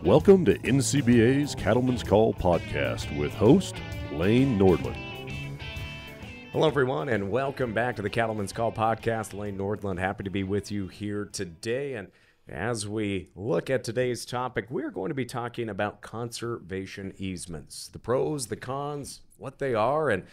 Welcome to NCBA's Cattleman's Call podcast with host Lane Nordland. Hello, everyone, and welcome back to the Cattleman's Call podcast. Lane Nordland, happy to be with you here today. And as we look at today's topic, we're going to be talking about conservation easements, the pros, the cons, what they are, and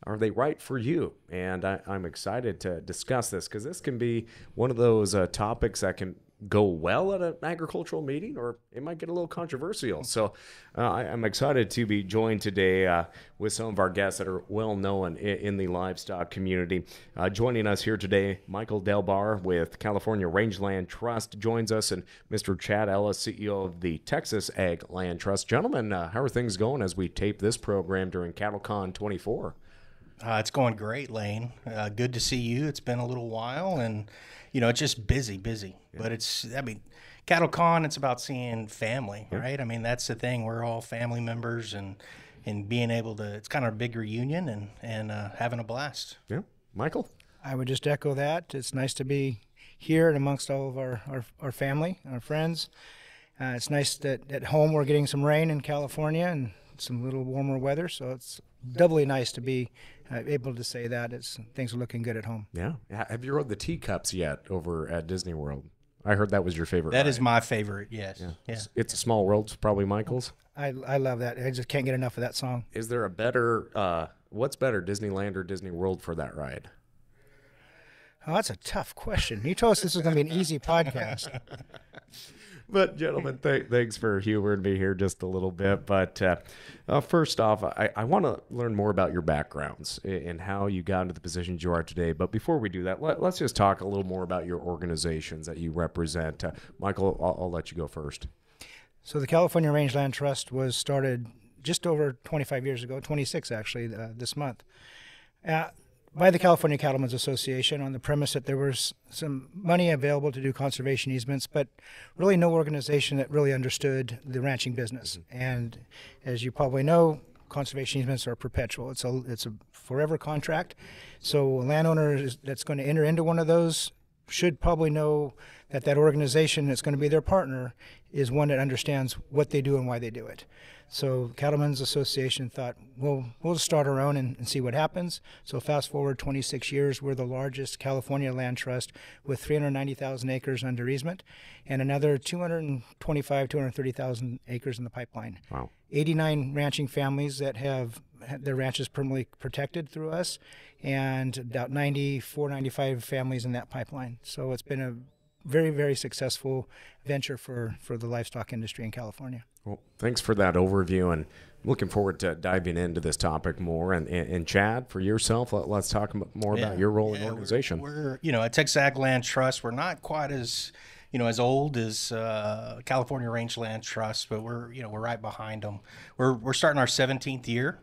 are they right for you? And I'm excited to discuss this because this can be one of those topics that can go well at an agricultural meeting, or it might get a little controversial. So I'm excited to be joined today with some of our guests that are well known in the livestock community. Joining us here today, Michael Delbar with California Rangeland Trust joins us, and Mr. Chad Ellis, CEO of the Texas Ag Land Trust. Gentlemen, how are things going as we tape this program during CattleCon 24? It's going great, Lane. Good to see you. It's been a little while, and it's just busy. Yeah. But CattleCon, it's about seeing family, right? I mean, that's the thing. We're all family members, and being able to, it's kind of a big reunion and having a blast. Yeah. Michael? I would just echo that. It's nice to be here and amongst all of our family, our friends. It's nice that at home we're getting some rain in California and some little warmer weather, so it's doubly nice to be able to say that things are looking good at home. Yeah. Have you rode the teacups yet over at Disney World? I heard that was your favorite That ride. is my favorite, yes. Yeah. It's a Small World. It's probably Michael's. I love that. I just can't get enough of that song. Is there a better, what's better, Disneyland or Disney World for that ride? Oh, that's a tough question. You told us this was going to be an easy podcast. But, gentlemen, thanks for humoring me here just a little bit. But first off, I want to learn more about your backgrounds and how you got into the positions you are today. But before we do that, let's just talk a little more about your organizations that you represent. Michael, I'll let you go first. So the California Rangeland Trust was started just over 25 years ago, 26 actually, this month, by the California Cattlemen's Association on the premise that there was some money available to do conservation easements, but really no organization that really understood the ranching business. Mm-hmm. And as you probably know, conservation easements are perpetual. It's a forever contract. So a landowner that's going to enter into one of those should probably know that organization that's going to be their partner is one that understands what they do and why they do it. So Cattlemen's Association thought, we'll start our own and see what happens. So fast forward 26 years, we're the largest California land trust with 390,000 acres under easement and another 230,000 acres in the pipeline. Wow. 89 ranching families that have their ranches permanently protected through us, and about 95 families in that pipeline. So it's been a very, very successful venture for the livestock industry in California. Well, thanks for that overview, and looking forward to diving into this topic more. And Chad, for yourself, let's talk more about your role in the organization. We're at Texas Ag Land Trust, we're not quite as old as California Rangeland Trust, but we're right behind them. We're starting our 17th year.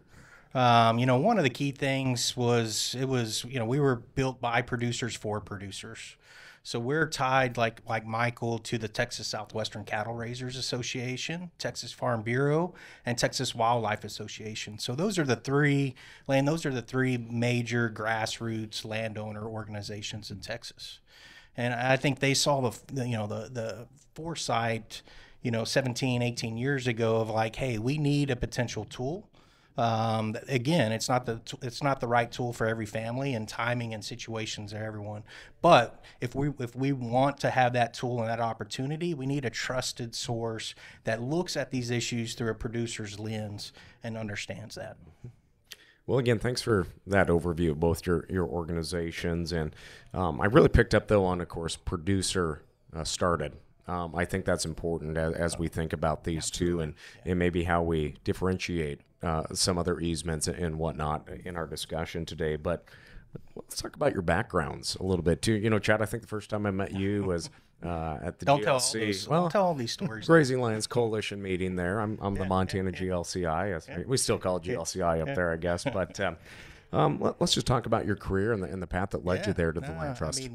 One of the key things was we were built by producers for producers. So we're tied, like Michael, to the Texas Southwestern Cattle Raisers Association, Texas Farm Bureau, and Texas Wildlife Association. So those are the three major grassroots landowner organizations in Texas. And I think they saw the foresight, 17, 18 years ago of like, hey, we need a potential tool. Again, it's not the right tool for every family, and timing and situations are everyone. But if we want to have that tool and that opportunity, we need a trusted source that looks at these issues through a producer's lens and understands that. Well, again, thanks for that overview of both your organizations. And I really picked up, though, on, of course, producer started. I think that's important as we think about these two and maybe how we differentiate some other easements and whatnot in our discussion today. But let's talk about your backgrounds a little bit, too. Chad, I think the first time I met you was at the GLC. Don't tell all these stories. Grazing Lands Coalition meeting there. I'm the Montana GLCI. We still call it GLCI up there, I guess. But let's just talk about your career and the path that led you there to the Land Trust.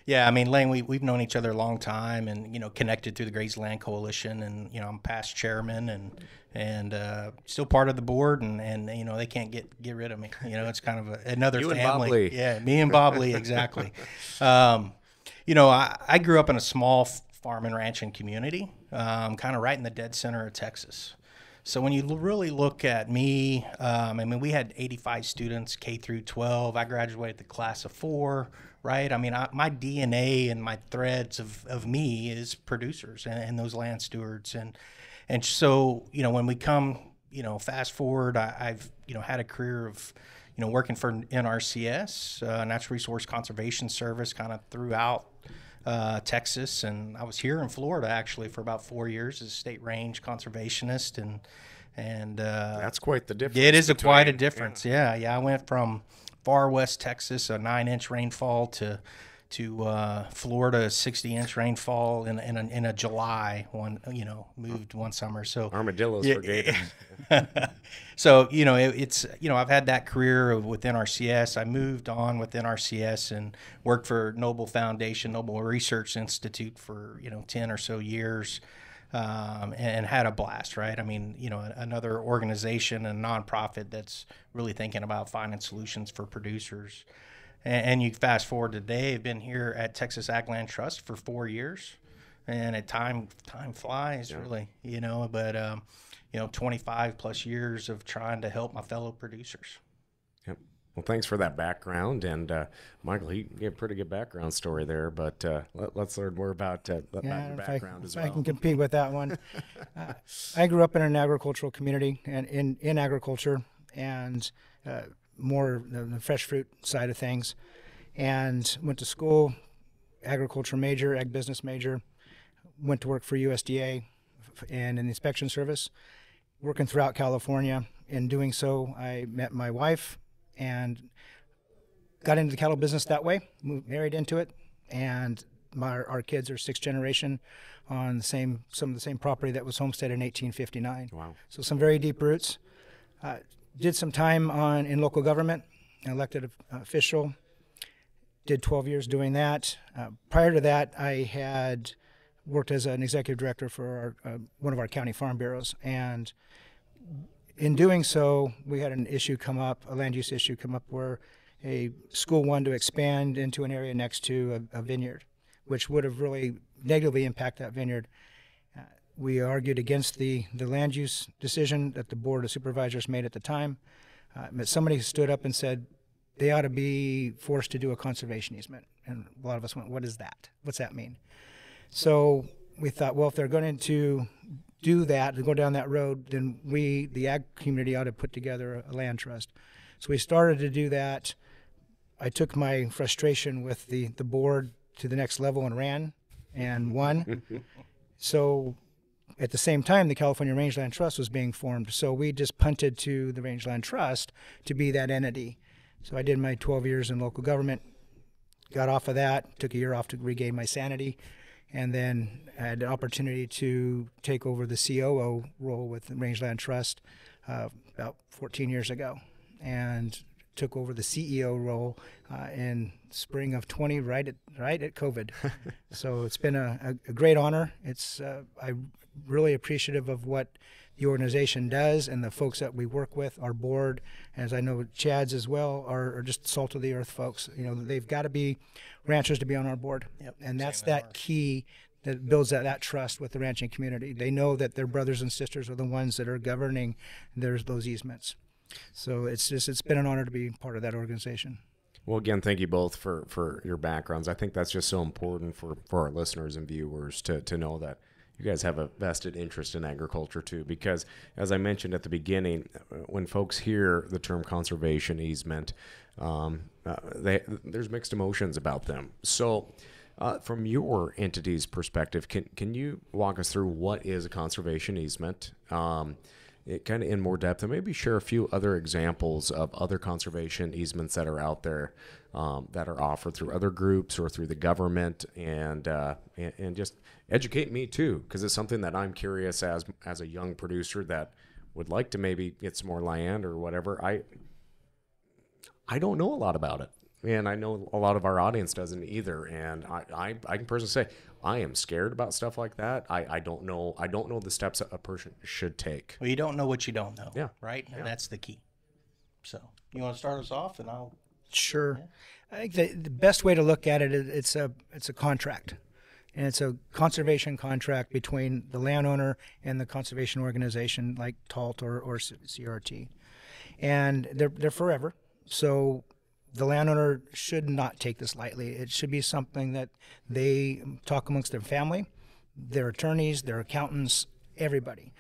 Lane, we've known each other a long time, and connected through the Grazing Land Coalition, and I'm past chairman and still part of the board, and they can't get rid of me. It's kind of another you family. And Bob Lee. Yeah, me and Bob Lee, exactly. I grew up in a small farm and ranch and community, kind of right in the dead center of Texas. So when you really look at me, I mean, we had 85 students, K through 12. I graduated the class of 4, right? I mean, my DNA and my threads of me is producers and those land stewards. And so, you know, when we come, you know, fast forward, I've, you know, had a career of, you know, working for NRCS, Natural Resource Conservation Service, kind of throughout Texas, and I was here in Florida actually for about 4 years as a state range conservationist, and That's quite the difference. it is quite a difference. Yeah, I went from far west Texas, a 9-inch rainfall, to Florida, 60-inch rainfall in a July one. You know, moved one summer. So Armadillos for gators. So, you know, it's, you know, I've had that career with NRCS. I moved on with NRCS and worked for Noble Foundation, Noble Research Institute for, you know, 10 or so years, and had a blast, right? I mean, you know, another organization and nonprofit that's really thinking about finding solutions for producers. And you fast forward today, I've been here at Texas Ag Land Trust for 4 years, and at time flies, really, you know, but, you know, 25 plus years of trying to help my fellow producers. Yep. Well, thanks for that background. And Michael, he gave a pretty good background story there, but let's learn more about your background as well. I can compete with that one. I grew up in an agricultural community and in agriculture, and more the fresh fruit side of things, and went to school, agriculture major, ag business major, went to work for USDA and in the inspection service, working throughout California. In doing so, I met my wife and got into the cattle business that way, married into it, and our kids are 6th generation on some of the same property that was homesteaded in 1859. Wow. So some very deep roots. Did some time in local government, elected official, did 12 years doing that. Prior to that, I had worked as an executive director for one of our county farm bureaus, and in doing so, we had an issue come up, a land use issue come up, where a school wanted to expand into an area next to a vineyard, which would have really negatively impacted that vineyard. We argued against the land use decision that the Board of Supervisors made at the time. But somebody stood up and said they ought to be forced to do a conservation easement. And a lot of us went, what is that? What's that mean? So we thought, well, if they're going to do that, to go down that road, then we, the ag community, ought to put together a land trust. So we started to do that. I took my frustration with the board to the next level and ran and won. So at the same time, the California Rangeland Trust was being formed. So we just punted to the Rangeland Trust to be that entity. So I did my 12 years in local government, got off of that, took a year off to regain my sanity, and then I had an opportunity to take over the COO role with the Rangeland Trust about 14 years ago, and took over the CEO role in spring of 20, right at COVID. So it's been a great honor. I'm really appreciative of what the organization does and the folks that we work with. Our board, as I know Chad's as well, are just salt of the earth folks. You know, they've got to be ranchers to be on our board. Yep, and that's that key that builds that trust with the ranching community. They know that their brothers and sisters are the ones that are governing those easements. So it's been an honor to be part of that organization. Well, again, thank you both for your backgrounds. I think that's just so important for our listeners and viewers to know that you guys have a vested interest in agriculture too, because as I mentioned at the beginning, when folks hear the term conservation easement, there's mixed emotions about them. So from your entity's perspective, can you walk us through what is a conservation easement? Kind of in more depth, and maybe share a few other examples of other conservation easements that are out there that are offered through other groups or through the government, and just educate me too, because it's something that I'm curious as a young producer that would like to maybe get some more land or whatever. I don't know a lot about it, and I know a lot of our audience doesn't either. And I can personally say I am scared about stuff like that. I don't know the steps a person should take. Well, you don't know what you don't know. Yeah. Right? And that's the key. So you want to start us off, and I'll. Sure. Yeah. I think the best way to look at it is it's a contract. And it's a conservation contract between the landowner and the conservation organization like TALT or CRT. And they're forever. So the landowner should not take this lightly. It should be something that they talk amongst their family, their attorneys, their accountants, everybody.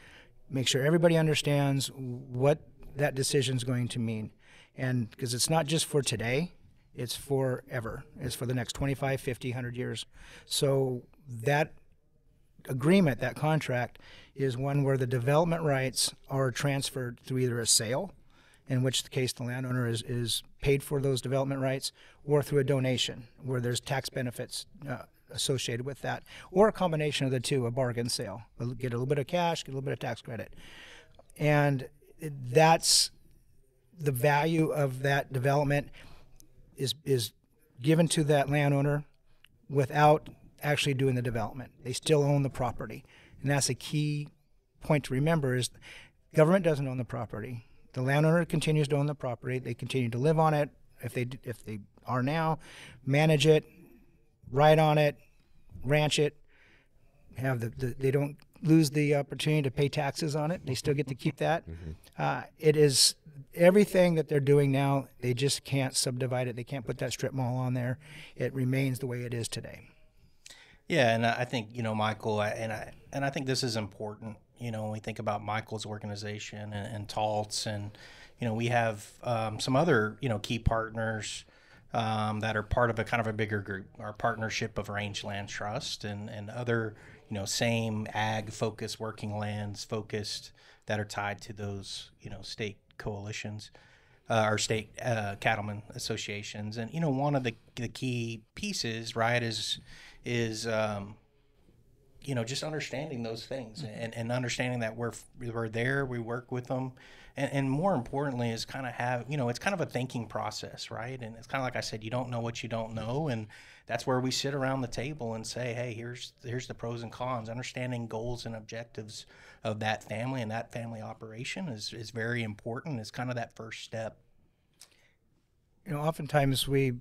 Make sure everybody understands what that decision is going to mean. And because it's not just for today, it's forever. It's for the next 25, 50, 100 years. So that agreement, that contract, is one where the development rights are transferred through either a sale, in which case the landowner is paid for those development rights, or through a donation, where there's tax benefits associated with that, or a combination of the two, a bargain sale. Get a little bit of cash, get a little bit of tax credit. And that's the value of that development is given to that landowner without actually doing the development. They still own the property. And that's a key point to remember is government doesn't own the property. The landowner continues to own the property. They continue to live on it if they are now, manage it, ride on it, ranch it, have they don't lose the opportunity to pay taxes on it. They still get to keep that. It is everything that they're doing now. They just can't subdivide it. They can't put that strip mall on there. It remains the way it is today. Yeah, and I think, Michael, and I think this is important. When we think about Michael's organization and TALT's, and we have some other key partners that are part of a kind of a bigger group. Our partnership of Rangeland Trust and other same ag focused working lands focused that are tied to those state coalitions. Our state cattlemen associations, and one of the key pieces, right, is just understanding those things and understanding that we're there, we work with them, and more importantly is kind of have it's kind of a thinking process, right? And it's kind of like I said, you don't know what you don't know, and that's where we sit around the table and say, hey, here's the pros and cons. Understanding goals and objectives of that family and that family operation is very important. It's kind of that first step. Oftentimes we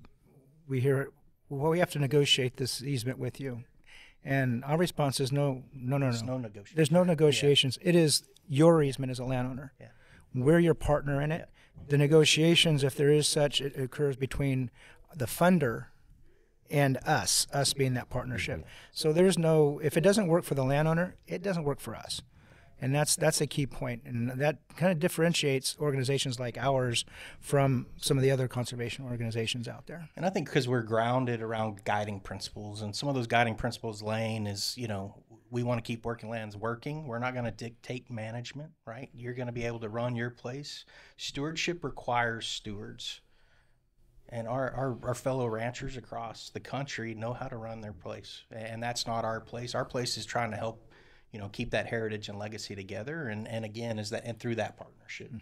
hear, well, we have to negotiate this easement with you. And our response is no. There's no negotiation. There's no negotiations. Yeah. It is your easement as a landowner. Yeah. We're your partner in it. Yeah. The negotiations, if there is such, it occurs between the funder and us being that partnership. Mm-hmm. So there's no, if it doesn't work for the landowner, it doesn't work for us. And that's a key point. And that kind of differentiates organizations like ours from some of the other conservation organizations out there. And I think because we're grounded around guiding principles, and some of those guiding principles, Lane, is, we want to keep working lands working. We're not going to dictate management, right? You're going to be able to run your place. Stewardship requires stewards. And our fellow ranchers across the country know how to run their place. And that's not our place. Our place is trying to help keep that heritage and legacy together, and again, and through that partnership.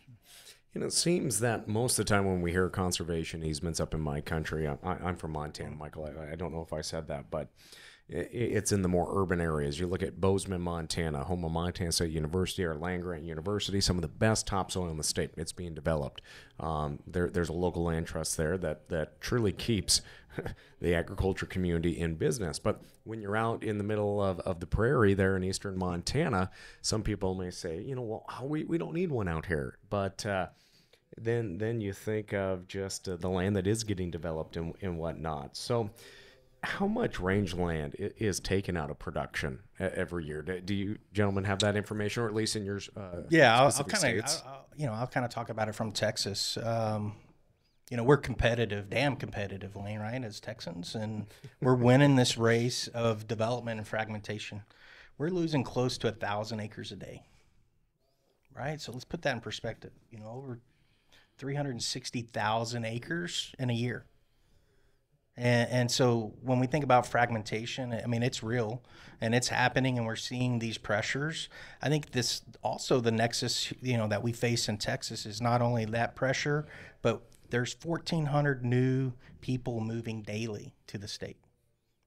It seems that most of the time when we hear conservation easements up in my country, I'm from Montana, Michael. I don't know if I said that, but it's in the more urban areas. You look at Bozeman, Montana, home of Montana State University, or land-grant university, some of the best topsoil in the state. It's being developed. There's a local land trust there that truly keeps the agriculture community in business. But when you're out in the middle of the prairie there in eastern Montana, some people may say, well, we don't need one out here. But then you think of just the land that is getting developed and whatnot. So how much rangeland is taken out of production every year? Do you gentlemen have that information, or at least in your I'll kind of talk about it from Texas. We're competitive, damn competitive, Lane, right, as Texans, and we're winning this race of development and fragmentation. We're losing close to 1,000 acres a day, right? So let's put that in perspective. Over 360,000 acres in a year. And so when we think about fragmentation, it's real and it's happening, and we're seeing these pressures. I think this also the nexus, that we face in Texas is not only that pressure, but there's 1,400 new people moving daily to the state.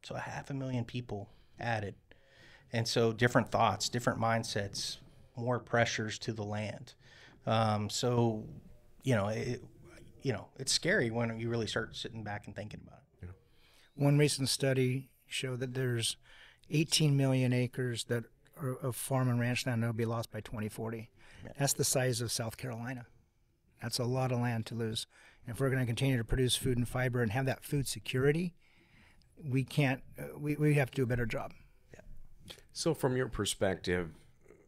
So 500,000 people added. And so different thoughts, different mindsets, more pressures to the land. It's scary when you really start sitting back and thinking about it. One recent study showed that there's 18 million acres that are of farm and ranch land that will be lost by 2040. That's the size of South Carolina. That's a lot of land to lose. And if we're going to continue to produce food and fiber and have that food security, we can't. We have to do a better job. So from your perspective,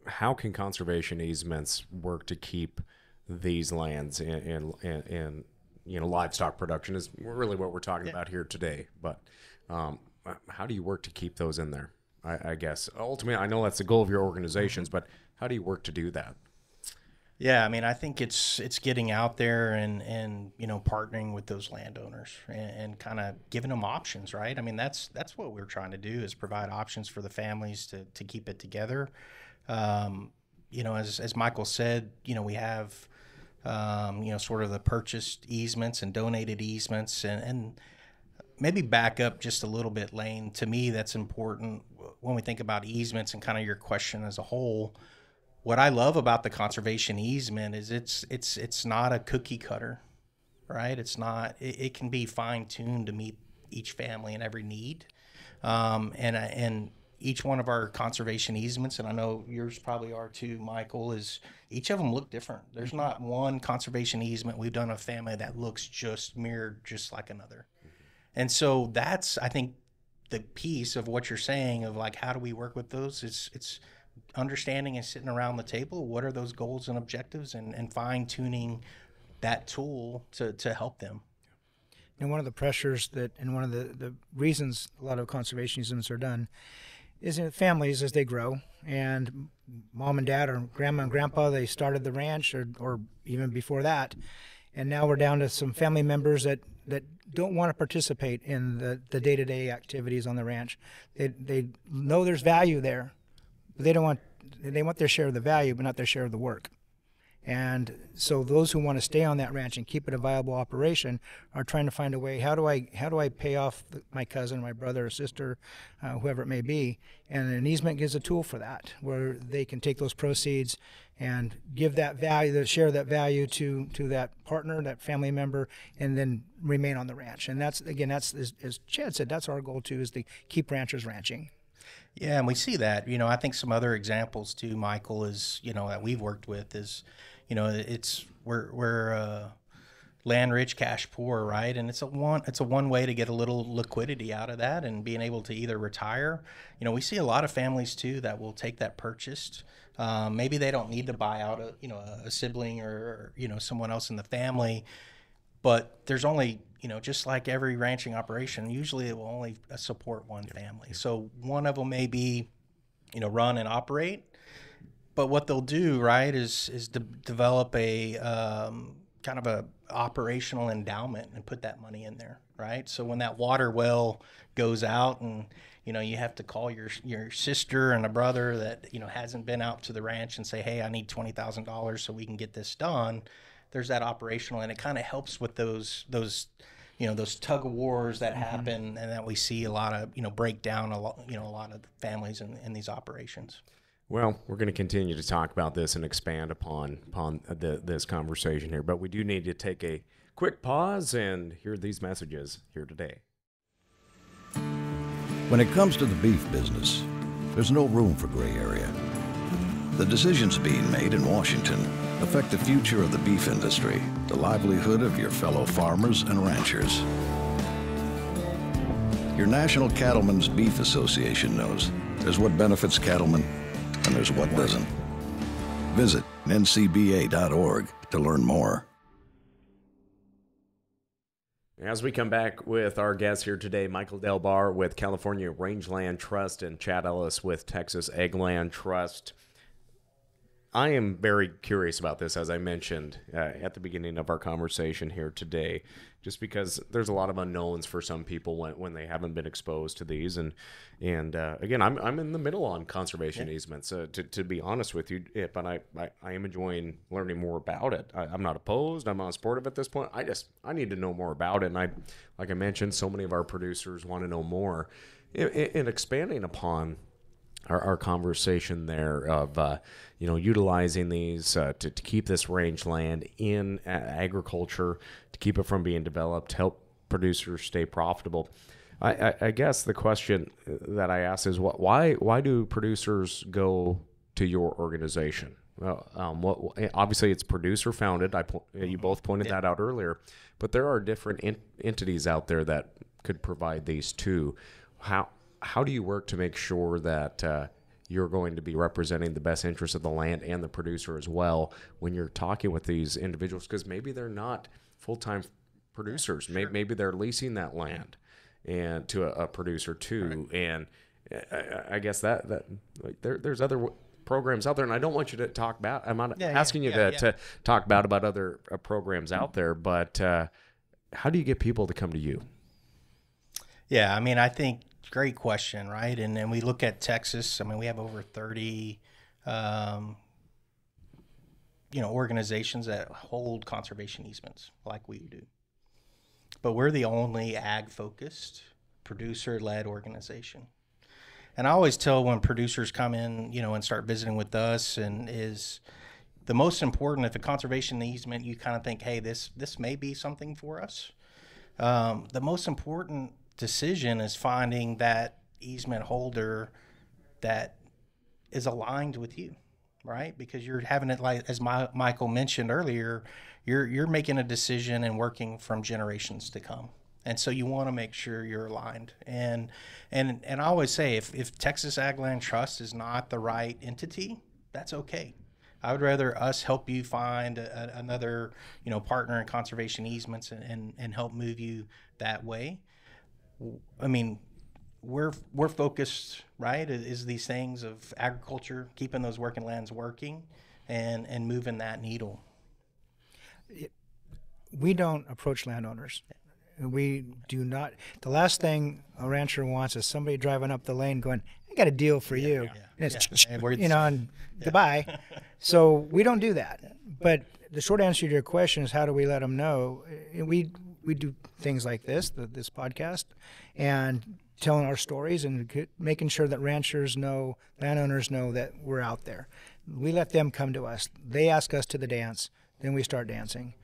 how can conservation easements work to keep these lands and livestock production is really what we're talking about here today. But how do you work to keep those in there? I guess ultimately, I know that's the goal of your organizations, but how do you work to do that? Yeah, I mean, I think it's getting out there and partnering with those landowners and kind of giving them options, right? I mean, that's what we're trying to do, is provide options for the families to keep it together. As Michael said, we have sort of the purchased easements and donated easements, and maybe back up just a little bit, Lane. To me, that's important when we think about easements and kind of your question as a whole. What I love about the conservation easement is it's not a cookie cutter, right? It's not. It can be fine tuned to meet each family and every need, and each one of our conservation easements, and I know yours probably are too, Michael, is each of them look different. There's not one conservation easement we've done a family that looks just mirrored just like another. And so that's, I think, the piece of what you're saying of like, how do we work with those? It's understanding and sitting around the table. What are those goals and objectives, and fine tuning that tool to help them. And one of the pressures and one of the reasons a lot of conservation easements are done is in families as they grow, and mom and dad or grandma and grandpa, they started the ranch or even before that. And now we're down to some family members that don't want to participate in the day-to-day activities on the ranch. They know there's value there, but they want their share of the value, but not their share of the work. And so those who want to stay on that ranch and keep it a viable operation are trying to find a way, how do I pay off my cousin, my brother or sister, whoever it may be, and an easement gives a tool for that, where they can take those proceeds and give that value, share that value to that partner, that family member, and then remain on the ranch. And that's as Chad said, that's our goal too, is to keep ranchers ranching. Yeah, and we see that. I think some other examples too, Michael, is that we've worked with is, we're land rich, cash poor, right? And it's a one way to get a little liquidity out of that and being able to either retire. We see a lot of families too that will take that purchased. Maybe they don't need to buy out a sibling or someone else in the family, but there's only just like every ranching operation, usually it will only support one family. So one of them may be run and operate. But what they'll do, right, is develop a kind of a operational endowment and put that money in there, right? So when that water well goes out and you have to call your sister and a brother that hasn't been out to the ranch and say, hey, I need $20,000 so we can get this done. There's that operational, and it kind of helps with those tug of wars that happen, and that we see a lot of break down a lot of families in these operations. Well, we're going to continue to talk about this and expand upon this conversation here, but we do need to take a quick pause and hear these messages here today. When it comes to the beef business, there's no room for gray area. The decisions being made in Washington affect the future of the beef industry, the livelihood of your fellow farmers and ranchers. Your National Cattlemen's Beef Association knows there's what benefits cattlemen and there's what doesn't. Visit ncba.org to learn more. As we come back with our guests here today, Michael Delbar with California Rangeland Trust and Chad Ellis with Texas Eggland Trust. I am very curious about this, as I mentioned at the beginning of our conversation here today, just because there's a lot of unknowns for some people when they haven't been exposed to these. And again, I'm in the middle on conservation easements, to be honest with you, but I am enjoying learning more about it. I'm not opposed. I'm not supportive at this point. I need to know more about it. And like I mentioned, so many of our producers want to know more. In expanding upon our conversation there of utilizing these to keep this rangeland in agriculture, to keep it from being developed, help producers stay profitable. I guess the question that I ask is why do producers go to your organization? Well, obviously it's producer founded. You both pointed that out earlier, but there are different entities out there that could provide these too. How do you work to make sure that you're going to be representing the best interests of the land and the producer as well when you're talking with these individuals? Because maybe they're not full-time producers. Sure. Maybe they're leasing that land and to a producer too. Right. And I guess that like there's other programs out there, and I don't want you to talk about. I'm not asking you to talk about other programs out there, but how do you get people to come to you? Yeah, I mean, I think great question, right? And then we look at Texas. I mean, we have over 30, organizations that hold conservation easements like we do. But we're the only ag-focused, producer-led organization. And I always tell when producers come in, and start visiting with us, and is the most important, if a conservation easement, you kind of think, hey, this may be something for us. The most important decision is finding that easement holder that is aligned with you, right? Because you're having it, like as Michael mentioned earlier, you're making a decision and working from generations to come. And so you want to make sure you're aligned. And I always say, if Texas Ag Land Trust is not the right entity, that's okay. I would rather us help you find another, partner in conservation easements and help move you that way. I mean, we're focused, right? Is these things of agriculture, keeping those working lands working, and moving that needle. We don't approach landowners. We do not. The last thing a rancher wants is somebody driving up the lane going, "I got a deal for you," and it's and goodbye. So we don't do that. But the short answer to your question is, how do we let them know? We do things like this podcast, and telling our stories and making sure that ranchers know, landowners know that we're out there. We let them come to us. They ask us to the dance, then we start dancing.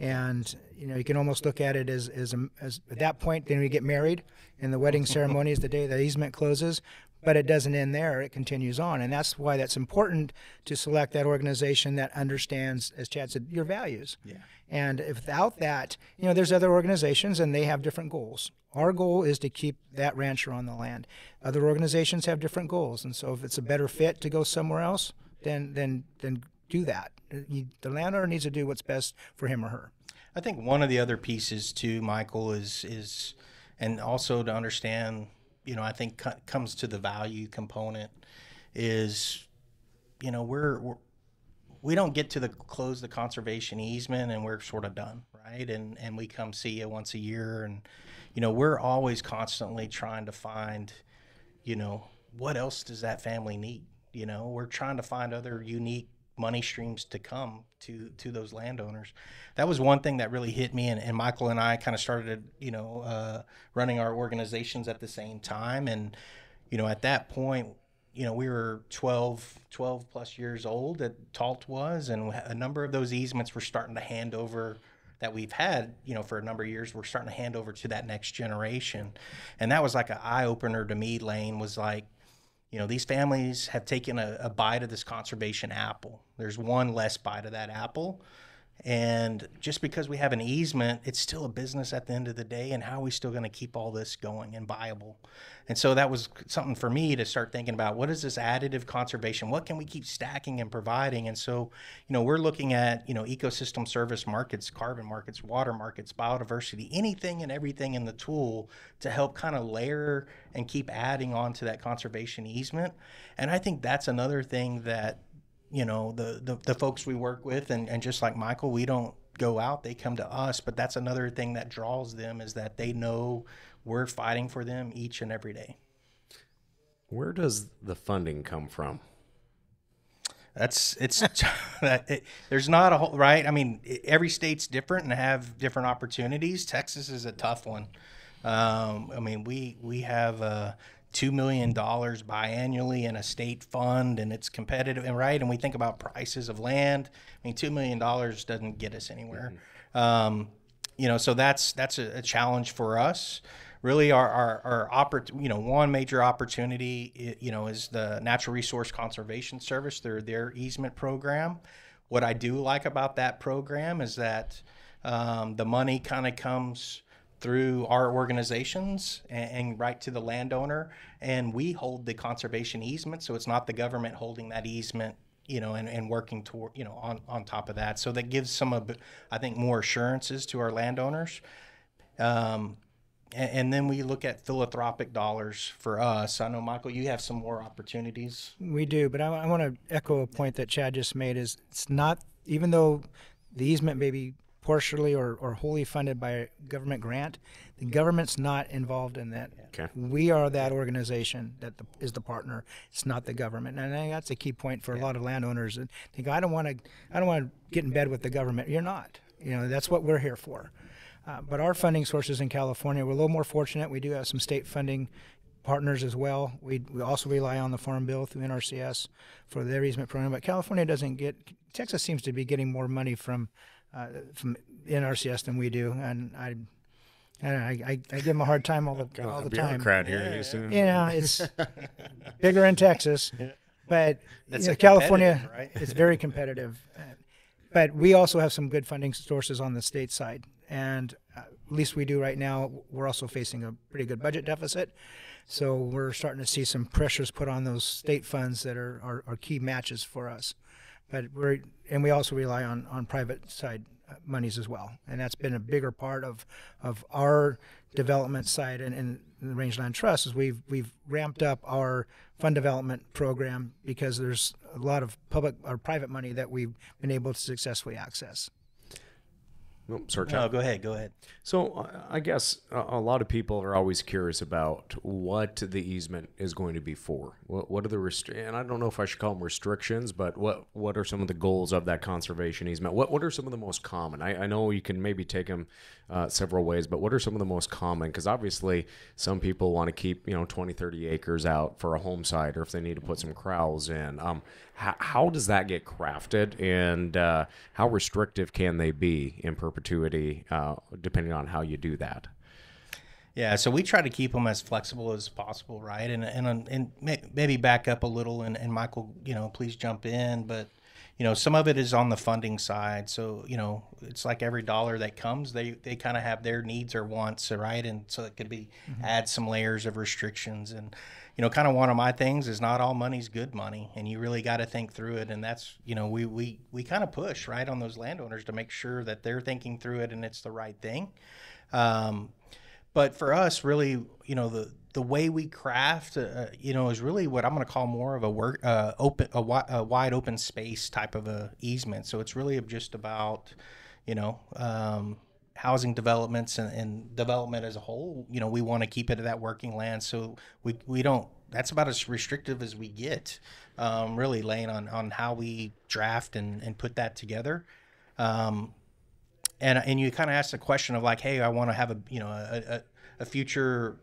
And you can almost look at it as at that point, then we get married, and the wedding ceremony is the day the easement closes. But it doesn't end there; it continues on, and that's why that's important to select that organization that understands, as Chad said, your values. Yeah. And without that, there's other organizations, and they have different goals. Our goal is to keep that rancher on the land. Other organizations have different goals, and so if it's a better fit to go somewhere else, then do that. The landowner needs to do what's best for him or her. I think one of the other pieces too, Michael, is and also to understand, I think comes to the value component is, we don't get to close the conservation easement and we're sort of done, right? And we come see you once a year, and we're always constantly trying to find, what else does that family need? We're trying to find other unique money streams to come to those landowners. That was one thing that really hit me, and Michael and I kind of started, running our organizations at the same time. And, at that point, we were 12 plus years old at Talt was, and a number of those easements were starting to hand over that we've had, for a number of years, we're starting to hand over to that next generation. And that was like an eye opener to me. Lane was like, these families have taken a bite of this conservation apple. There's one less bite of that apple. And just because we have an easement, it's still a business at the end of the day. And how are we still going to keep all this going and viable? And so that was something for me to start thinking about. What is this additive conservation? What can we keep stacking and providing? And so, we're looking at, ecosystem service markets, carbon markets, water markets, biodiversity, anything and everything in the tool to help kind of layer and keep adding on to that conservation easement. And I think that's another thing that, the folks we work with, and just like Michael, we don't go out, they come to us, but that's another thing that draws them, is that they know we're fighting for them each and every day. Where does the funding come from? There's not a whole, right? I mean, every state's different and have different opportunities. Texas is a tough one. We have $2 million biannually in a state fund, and it's competitive, and right. And we think about prices of land. I mean, $2 million doesn't get us anywhere. Mm-hmm. So that's a challenge for us, really one major opportunity, is the Natural Resource Conservation Service, their easement program. What I do like about that program is that the money kind of comes through our organizations and right to the landowner, and we hold the conservation easement, so it's not the government holding that easement, and working toward, on top of that. So that gives I think, more assurances to our landowners. And then we look at philanthropic dollars for us. I know, Michael, you have some more opportunities. We do, but I want to echo a point that Chad just made. Is it's not, even though the easement may be partially or wholly funded by a government grant, the government's not involved in that. Okay. We are that organization that is the partner. It's not the government, and I think that's a key point for a lot of landowners. And think, I don't want to get in bed with the government. You're not. That's what we're here for. But our funding sources in California, we're a little more fortunate. We do have some state funding partners as well. We also rely on the Farm Bill through NRCS for their easement program. But California doesn't get. Texas seems to be getting more money from NRCS than we do, and I give them a hard time all the time. Bureaucrat here. It's bigger in Texas, but California, right? It's very competitive. But we also have some good funding sources on the state side. And at least we do right now. We're also facing a pretty good budget deficit. So we're starting to see some pressures put on those state funds that are key matches for us. But we also rely on private side monies as well. And that's been a bigger part of our development side and the Rangeland Trust is we've ramped up our fund development program because there's a lot of public or private money that we've been able to successfully access. Oh, sorry, no, go ahead. So I guess a lot of people are always curious about what the easement is going to be for. What are the and I don't know if I should call them restrictions, but what are some of the goals of that conservation easement? What are some of the most common? I know you can maybe take them several ways, but what are some of the most common? Because obviously some people want to keep 20, 30 acres out for a home site, or if they need to put some corrals in. How does that get crafted, and how restrictive can they be in perpetuity, depending on how you do that? Yeah, so we try to keep them as flexible as possible, right? And maybe back up a little, and Michael, please jump in. But some of it is on the funding side. So it's like every dollar that comes, they kind of have their needs or wants, right? And so it could be add some layers of restrictions. And kind of one of my things is not all money's good money, and you really got to think through it. And that's we kind of push right on those landowners to make sure that they're thinking through it and it's the right thing. But for us, really, the way we craft, is really what I'm going to call more of a wide open space type of a easement. So it's really just about, housing developments and development as a whole. We want to keep it at that working land. So we don't. That's about as restrictive as we get. Really laying on how we draft and put that together. And you kind of ask the question of like, hey, I want to have a future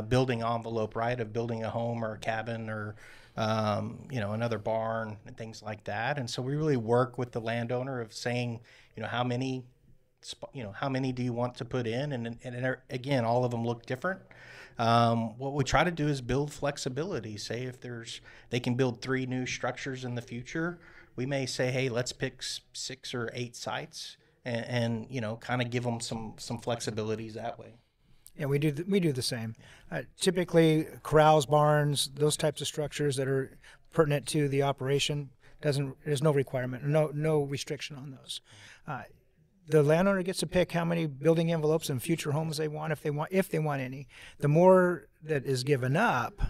building envelope, right, of building a home or a cabin or another barn and things like that. And so we really work with the landowner of saying, how many do you want to put in, and again, all of them look different. What we try to do is build flexibility. Say if they can build 3 new structures in the future, we may say, hey, let's pick 6 or 8 sites. And kind of give them some flexibilities that way. Yeah, we do the same. Typically, corrals, barns, those types of structures that are pertinent to the operation, there's no requirement, no restriction on those. The landowner gets to pick how many building envelopes and future homes they want, if they want any. The more that is given up,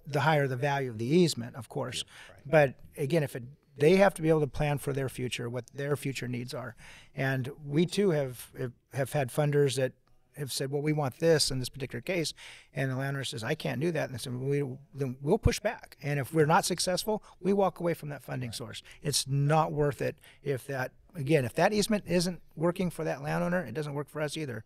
the higher the value of the easement, of course. Yeah, right. But again, they have to be able to plan for their future, what their future needs are. And we too have had funders that have said, well, we want this in this particular case. And the landowner says, I can't do that. And they said, then we'll push back. And if we're not successful, we walk away from that funding source. It's not worth it if that easement isn't working for that landowner, it doesn't work for us either.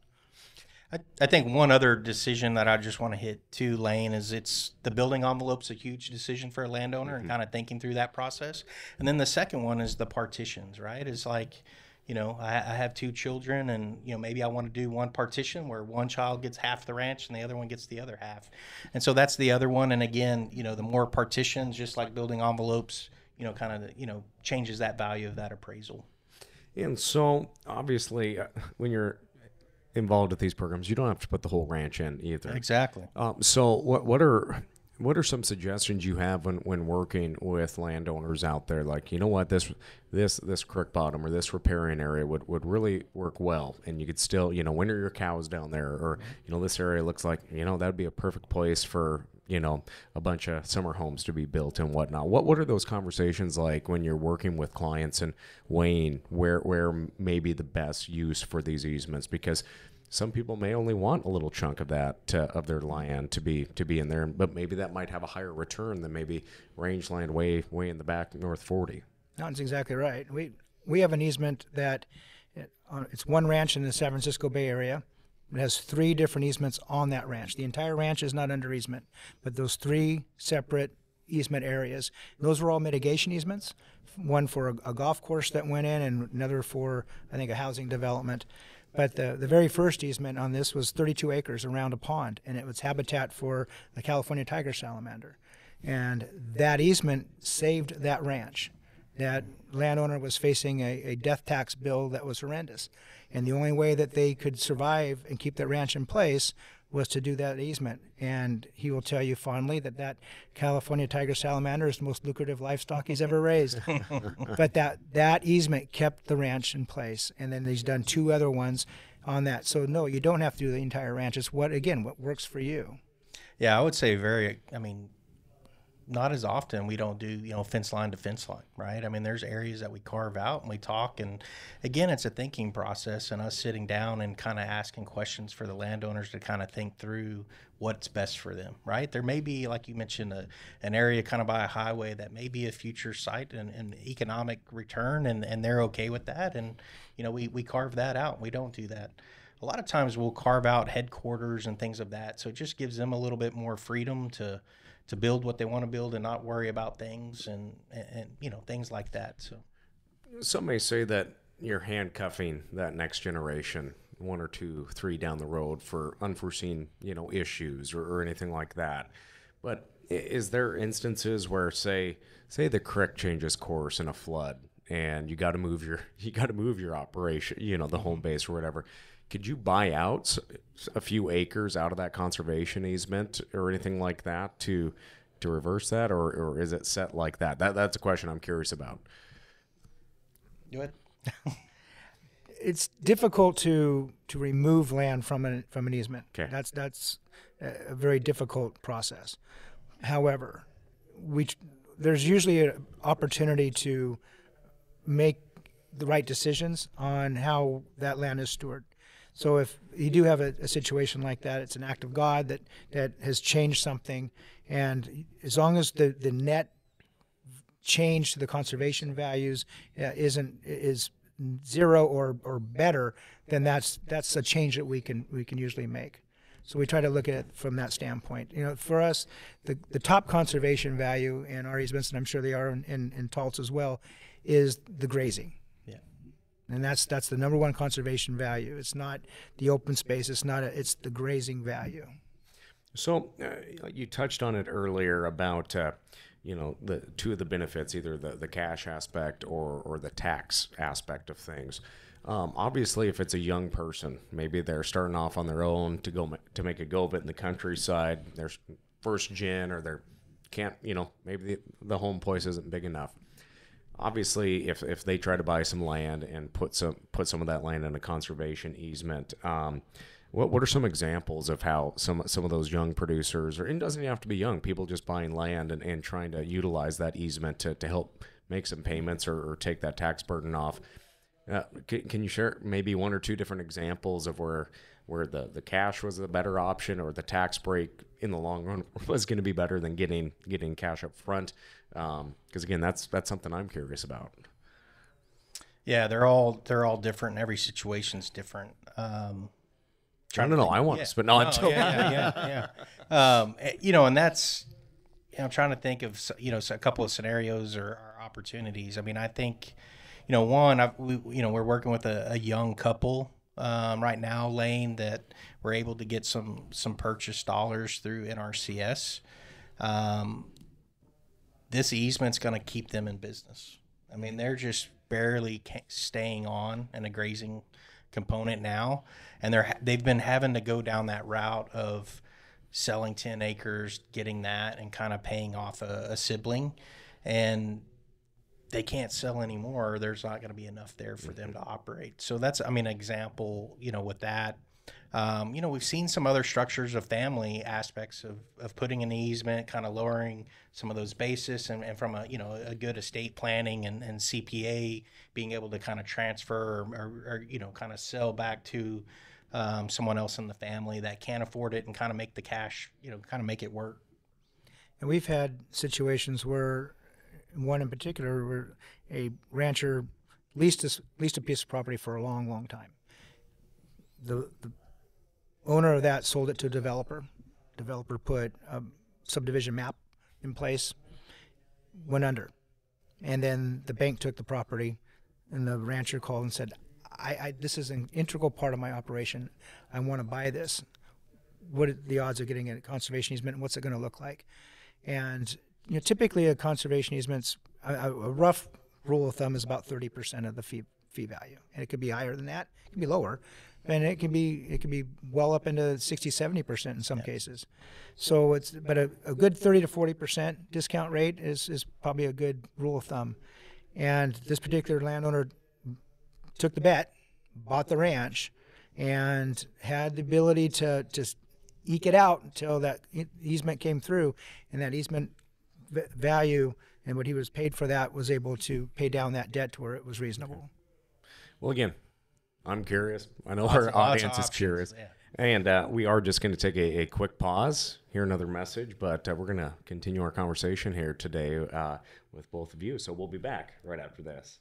I think one other decision that I just want to hit too, Lane, is it's the building envelope's a huge decision for a landowner and kind of thinking through that process. And then the second one is the partitions, right? It's like, I have 2 children, and maybe I want to do one partition where one child gets half the ranch and the other one gets the other half, and so that's the other one. And again, the more partitions, just like building envelopes, kind of changes that value of that appraisal. And so, obviously, when you're involved with these programs, you don't have to put the whole ranch in either. Exactly. So, what are some suggestions you have when working with landowners out there? Like, this creek bottom or this riparian area would really work well, and you could still, winter your cows down there, or this area looks like that would be a perfect place for a bunch of summer homes to be built and whatnot. What are those conversations like when you're working with clients and weighing where may be the best use for these easements? Because some people may only want a little chunk of that of their land to be in there, but maybe that might have a higher return than maybe rangeland way in the back North 40. That's exactly right. We have an easement that it's one ranch in the San Francisco Bay Area. It has 3 different easements on that ranch. The entire ranch is not under easement, but those 3 separate easement areas, those were all mitigation easements. One for a golf course that went in, and another for, I think, a housing development. But the very first easement on this was 32 acres around a pond, and it was habitat for the California tiger salamander. And that easement saved that ranch. That landowner was facing a death tax bill that was horrendous. And the only way that they could survive and keep that ranch in place was to do that easement. And he will tell you fondly that California tiger salamander is the most lucrative livestock he's ever raised. But that easement kept the ranch in place. And then he's done 2 other ones on that. So no, you don't have to do the entire ranch. It's what works for you. Yeah, I would say not as often we don't do, fence line to fence line, right? I mean, there's areas that we carve out and we talk, and again, it's a thinking process and us sitting down and kind of asking questions for the landowners to kind of think through what's best for them, right? There may be, like you mentioned, an area kind of by a highway that may be a future site and economic return, and they're okay with that, and, we carve that out. We don't do that. A lot of times we'll carve out headquarters and things of that, so it just gives them a little bit more freedom to build what they want to build and not worry about things and things like that. So some may say that you're handcuffing that next generation 1 or 2, 3 down the road for unforeseen issues or anything like that. But is there instances where say the creek changes course in a flood and you got to move your operation, the home base or whatever? Could you buy out a few acres out of that conservation easement or anything like that to reverse that, or is it set like that? That's a question I'm curious about. Go ahead. It's difficult to remove land from an easement. Okay. That's a very difficult process. However, there's usually an opportunity to make the right decisions on how that land is stored. So if you do have a situation like that, it's an act of God that has changed something, and as long as the net change to the conservation values is 0 or better, then that's a change that we can usually make. So we try to look at it from that standpoint. For us, the top conservation value in our easements, and I'm sure they are in Taltz as well, is the grazing. And that's the number 1 conservation value. It's not the open space. It's the grazing value. So you touched on it earlier about the 2 of the benefits, either the cash aspect or the tax aspect of things. Obviously, if it's a young person, maybe they're starting off on their own to make a go of it in the countryside. Their first gen, or they can't, maybe the home place isn't big enough. Obviously, if they try to buy some land and put some of that land in a conservation easement, what are some examples of how some of those young producers, or it doesn't even have to be young, people just buying land and trying to utilize that easement to help make some payments or take that tax burden off? Can you share maybe 1 or 2 different examples of where the cash was the better option, or the tax break in the long run was going to be better than getting cash up front? Because again, that's something I'm curious about. Yeah, they're all different. Every situation's different. I don't know. I want to spend. No, I'm joking. Yeah. And that's. I'm trying to think of a couple of scenarios or opportunities. I mean, I think, we're working with a young couple right now, Lane, that we're able to get some purchase dollars through NRCS. This easement's going to keep them in business. I mean, they're just barely staying on in a grazing component now, and they've been having to go down that route of selling 10 acres, getting that, and kind of paying off a sibling, and they can't sell anymore. There's not going to be enough there for them to operate. So that's, I mean, an example, with that. We've seen some other structures of family aspects of putting an easement, kind of lowering some of those basis, and from a good estate planning and CPA being able to kind of transfer or kind of sell back to someone else in the family that can't afford it and kind of make the cash, kind of make it work. And we've had situations where, one in particular, where a rancher leased a piece of property for a long, long time. The owner of that sold it to a developer. Developer put a subdivision map in place, went under. And then the bank took the property, and the rancher called and said, this is an integral part of my operation. I want to buy this. What are the odds of getting a conservation easement, and what's it going to look like? And typically a conservation easement's, a rough rule of thumb is about 30% of the fee value. And it could be higher than that, it can be lower. And it can be well up into 60, 70% in some cases. So but a good 30 to 40% discount rate is probably a good rule of thumb. And this particular landowner took the bet, bought the ranch, and had the ability to just eke it out until that easement came through, and that easement value and what he was paid for that was able to pay down that debt to where it was reasonable. Well, again, I'm curious. I know our audience is curious. Yeah. And we are just going to take a quick pause, hear another message, but we're going to continue our conversation here today with both of you. So we'll be back right after this.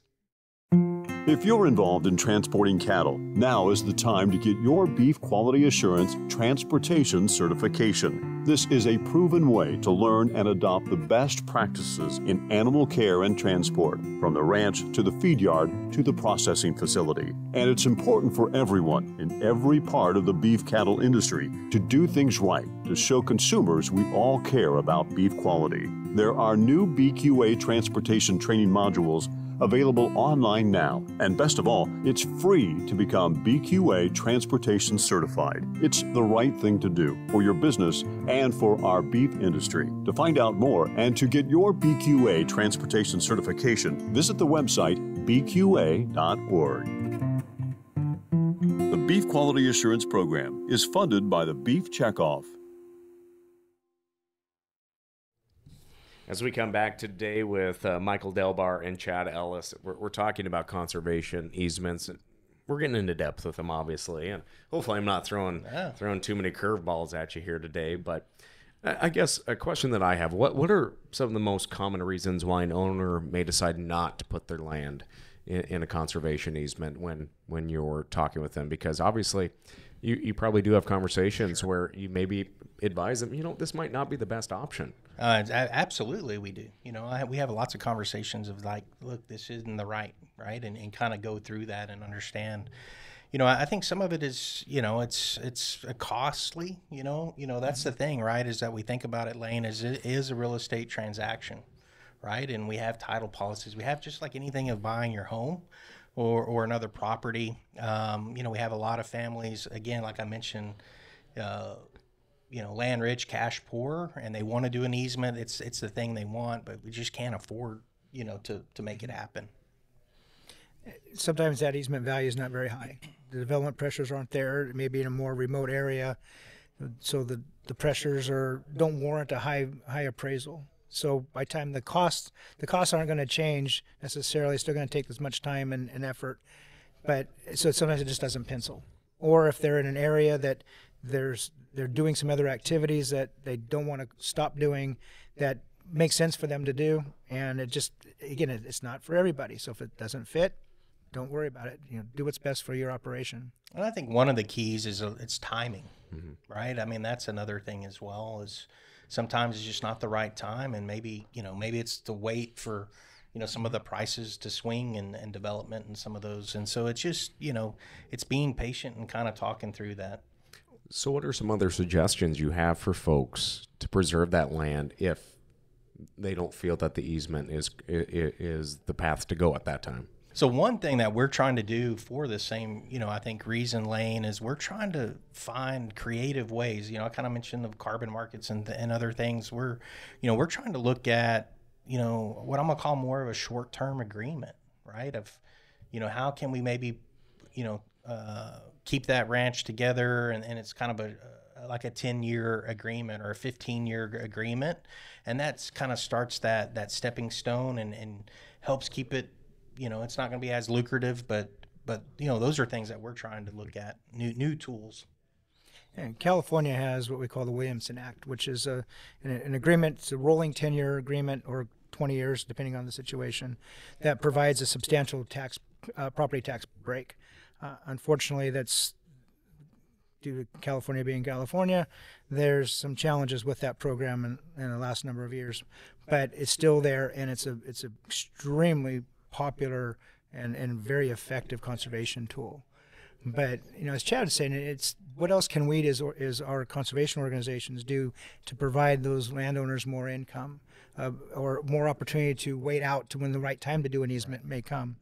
If you're involved in transporting cattle, now is the time to get your Beef Quality Assurance Transportation Certification. This is a proven way to learn and adopt the best practices in animal care and transport, from the ranch to the feed yard to the processing facility. And it's important for everyone in every part of the beef cattle industry to do things right to show consumers we all care about beef quality. There are new BQA transportation training modules available online now. And best of all, it's free to become BQA Transportation Certified. It's the right thing to do for your business and for our beef industry. To find out more and to get your BQA Transportation Certification, visit the website bqa.org. The Beef Quality Assurance Program is funded by the Beef Checkoff. As we come back today with Michael Delbar and Chad Ellis, we're talking about conservation easements. And we're getting into depth with them, obviously, and hopefully I'm not throwing too many curveballs at you here today. But I guess a question that I have, what are some of the most common reasons why an owner may decide not to put their land in a conservation easement when you're talking with them? Because obviously you probably do have conversations where you maybe advise them, this might not be the best option. Absolutely, we do. We have lots of conversations of like, look, this isn't the right, and kind of go through that and understand. I think some of it is, it's costly. That's the thing, right? Is that we think about it, Lane, as it is a real estate transaction, right? And we have title policies. We have just like anything of buying your home or another property. We have a lot of families, again, like I mentioned, land rich, cash poor, and they want to do an easement. It's the thing they want, but we just can't afford, to make it happen. Sometimes that easement value is not very high. The development pressures aren't there. It may be in a more remote area, so the pressures don't warrant a high appraisal. So by the time the costs aren't going to change necessarily. It's still going to take as much time and effort, but so sometimes it just doesn't pencil. Or if they're in an area that they're doing some other activities that they don't want to stop doing that makes sense for them to do, and it's not for everybody. So if it doesn't fit, don't worry about it. Do what's best for your operation. And I think one of the keys is it's timing, right? I mean, that's another thing as well. Is sometimes it's just not the right time, and maybe it's to wait for some of the prices to swing and development and some of those. And so it's just, it's being patient and kind of talking through that. So what are some other suggestions you have for folks to preserve that land if they don't feel that the easement is the path to go at that time? So one thing that we're trying to do for the same, I think reason, Lane, is we're trying to find creative ways. I kind of mentioned the carbon markets and other things. We're trying to look at, what I'm gonna call more of a short-term agreement, right? Of, how can we maybe, keep that ranch together, and it's kind of like a 10-year agreement or a 15-year agreement, and that's kind of starts that stepping stone and helps keep it. It's not going to be as lucrative, but those are things that we're trying to look at, new tools. And California has what we call the Williamson Act, which is an agreement. It's a rolling 10-year agreement or 20 years, depending on the situation, that provides a substantial property tax break. Unfortunately, that's due to California being California. There's some challenges with that program in the last number of years, but it's still there, and it's a extremely popular and very effective conservation tool. But as Chad was saying, it's what else can we as our conservation organizations do to provide those landowners more income or more opportunity to wait out to when the right time to do an easement may come.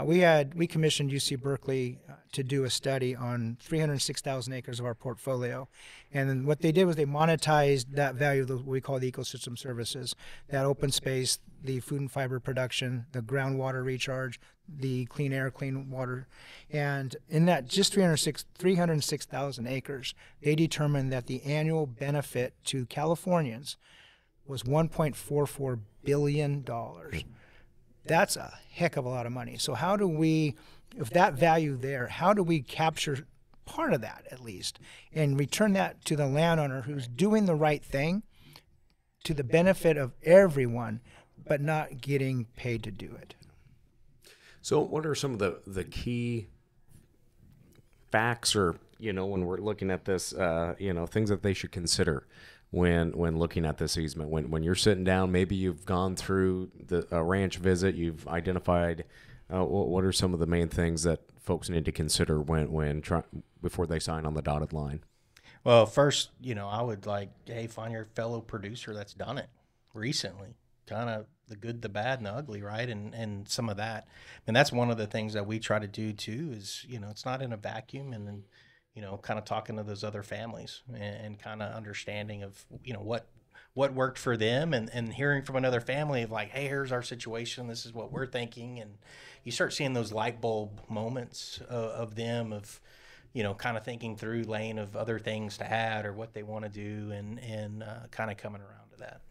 We commissioned UC Berkeley to do a study on 306,000 acres of our portfolio, and then what they did was they monetized that value of what we call the ecosystem services, that open space, the food and fiber production, the groundwater recharge, the clean air, clean water, and in that just 306,000 acres, they determined that the annual benefit to Californians was $1.44 billion. That's a heck of a lot of money. So how do we, if that value there, how do we capture part of that at least and return that to the landowner who's doing the right thing to the benefit of everyone, but not getting paid to do it? So what are some of the key facts or, when we're looking at this, things that they should consider when looking at this easement? When you're sitting down, maybe you've gone through a ranch visit, you've identified what are some of the main things that folks need to consider before they sign on the dotted line? Well, first, I would find your fellow producer that's done it recently, kind of the good, the bad, and the ugly, right? And some of that. And that's one of the things that we try to do too is, it's not in a vacuum, and then, kind of talking to those other families and kind of understanding of, what worked for them, and hearing from another family of hey, here's our situation, this is what we're thinking. And you start seeing those light bulb moments of them of, kind of thinking through lane of other things to add or what they want to do, and kind of coming around to that.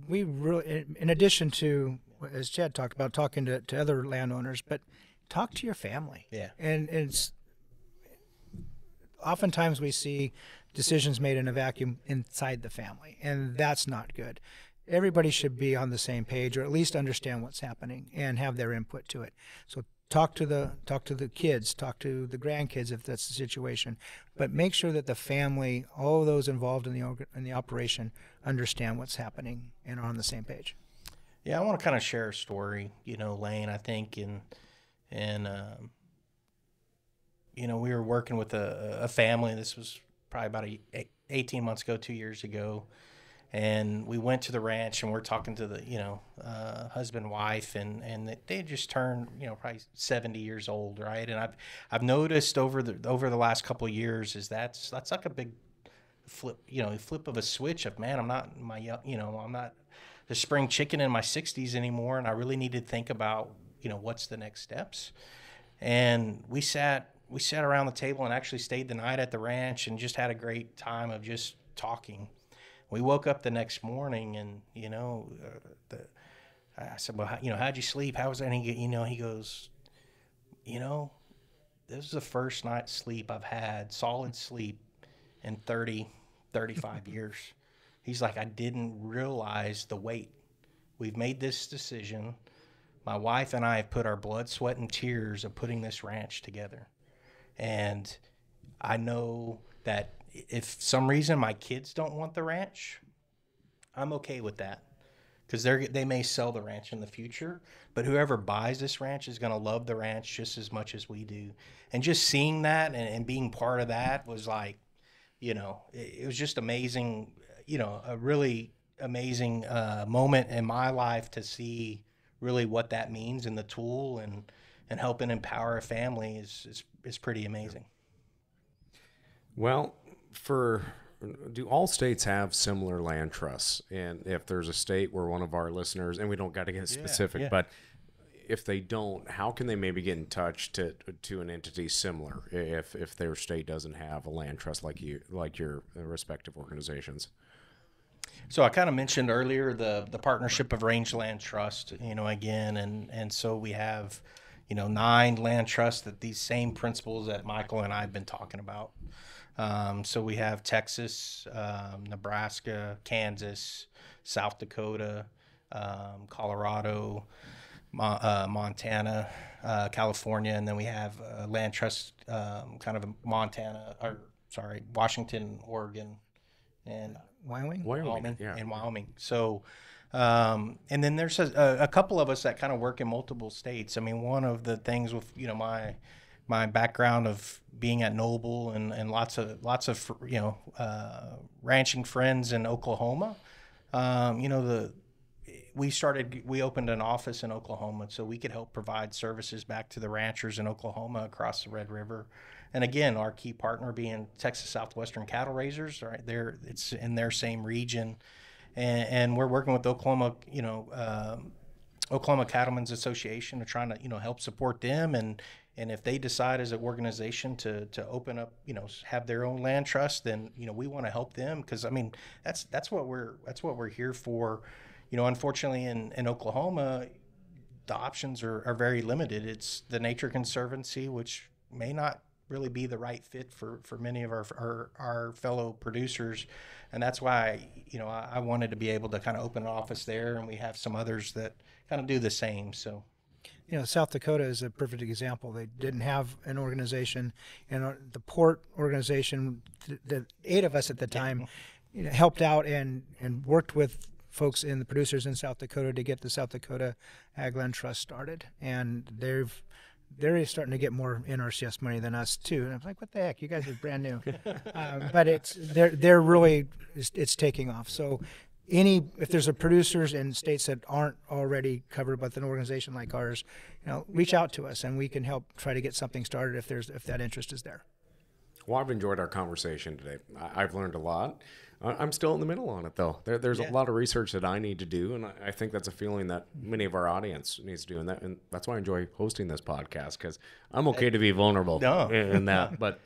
We really, in addition to, as Chad talked about, talking to other landowners, but talk to your family. Yeah. And it's oftentimes we see decisions made in a vacuum inside the family, and that's not good. Everybody should be on the same page, or at least understand what's happening and have their input to it. So talk to the kids, talk to the grandkids if that's the situation, but make sure that the family, all of those involved in the operation, understand what's happening and are on the same page. Yeah, I want to kind of share a story, Lane. I think we were working with a family. This was probably about 18 months ago, 2 years ago. And we went to the ranch, and we're talking to the, husband, wife, and they just turned, probably 70 years old, right? And I've noticed over the last couple of years is that's like a big flip, flip of a switch of, man, I'm not I'm not the spring chicken in my 60s anymore, and I really need to think about, what's the next steps. And we sat around the table and actually stayed the night at the ranch and just had a great time of just talking. We woke up the next morning, and I said, "Well, how'd you sleep? How was that?" And he goes, "This is the first night's sleep I've had, solid sleep, in 35 years." He's like, "I didn't realize the weight. We've made this decision. My wife and I have put our blood, sweat, and tears of putting this ranch together, and I know that." If some reason my kids don't want the ranch, I'm okay with that, because they may sell the ranch in the future, but whoever buys this ranch is going to love the ranch just as much as we do. And just seeing that and being part of that was like, it was just amazing, a really amazing moment in my life to see really what that means in the tool and helping empower a family is pretty amazing. Well, do all states have similar land trusts? And if there's a state where one of our listeners, and we don't got to get specific, but if they don't, how can they maybe get in touch to an entity similar if their state doesn't have a land trust like your respective organizations? So I kind of mentioned earlier the partnership of Rangeland Trust, again, and so we have, 9 land trusts that these same principles that Michael and I have been talking about. So we have Texas, Nebraska, Kansas, South Dakota, Colorado, Montana, California, and then we have land trust kind of Washington, Oregon, and Wyoming. And Wyoming. So, and then there's a couple of us that kind of work in multiple states. I mean, one of the things with my background of being at Noble and lots of ranching friends in Oklahoma, we opened an office in Oklahoma so we could help provide services back to the ranchers in Oklahoma across the Red River. And again, our key partner being Texas Southwestern Cattle Raisers, right there, it's in their same region, and we're working with Oklahoma Cattlemen's Association to trying to help support them, and if they decide as an organization to open up, have their own land trust, then we want to help them, because I mean that's what we're here for. Unfortunately in Oklahoma, the options are very limited. It's the Nature Conservancy, which may not really be the right fit for many of our fellow producers, and that's why I wanted to be able to kind of open an office there, and we have some others that kind of do the same. So South Dakota is a perfect example. They didn't have an organization, and the port organization, the 8 of us at the time, helped out and worked with folks in the producers in South Dakota to get the South Dakota Ag Land Trust started, and they're starting to get more NRCS money than us too. And I'm like, what the heck? You guys are brand new, but they're really it's taking off. So if there's a producers in states that aren't already covered by an organization like ours, reach out to us and we can help try to get something started if that interest is there. Well, I've enjoyed our conversation today. I've learned a lot. I'm still in the middle on it, though. There's a lot of research that I need to do, and I think that's a feeling that many of our audience needs to do, and that's why I enjoy hosting this podcast, because I'm okay to be vulnerable in that. But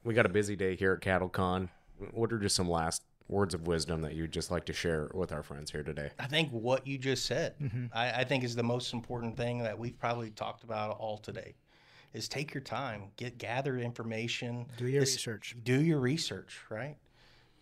we got a busy day here at CattleCon. What are just some last words of wisdom that you'd just like to share with our friends here today? I think what you just said, I think is the most important thing that we've probably talked about all today. Is take your time, gather information. Do your research. Do your research, right?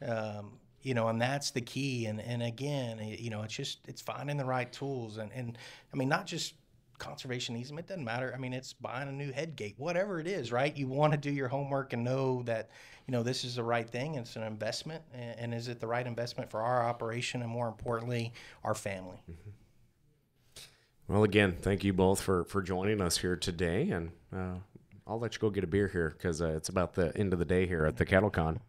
And that's the key. And again, it's finding the right tools. And I mean, not just conservation easement, it doesn't matter. I mean, it's buying a new head gate, whatever it is, right? You want to do your homework and know that, this is the right thing. It's an investment. And is it the right investment for our operation and, more importantly, our family? Mm-hmm. Well, again, thank you both for joining us here today, and I'll let you go get a beer here because it's about the end of the day here at the CattleCon.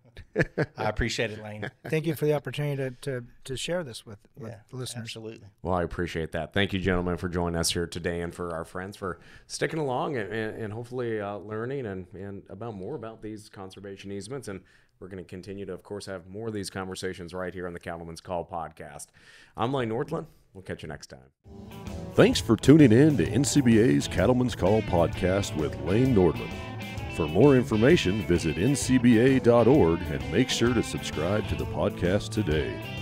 I appreciate it, Lane. Thank you for the opportunity to share this with the listeners. Absolutely. Well, I appreciate that. Thank you, gentlemen, for joining us here today, and for our friends for sticking along and hopefully learning and more about these conservation easements. And we're going to continue to, of course, have more of these conversations right here on the Cattlemen's Call podcast. I'm Lane Northland. We'll catch you next time. Thanks for tuning in to NCBA's Cattlemen's Call podcast with Lane Nordland. For more information, visit ncba.org and make sure to subscribe to the podcast today.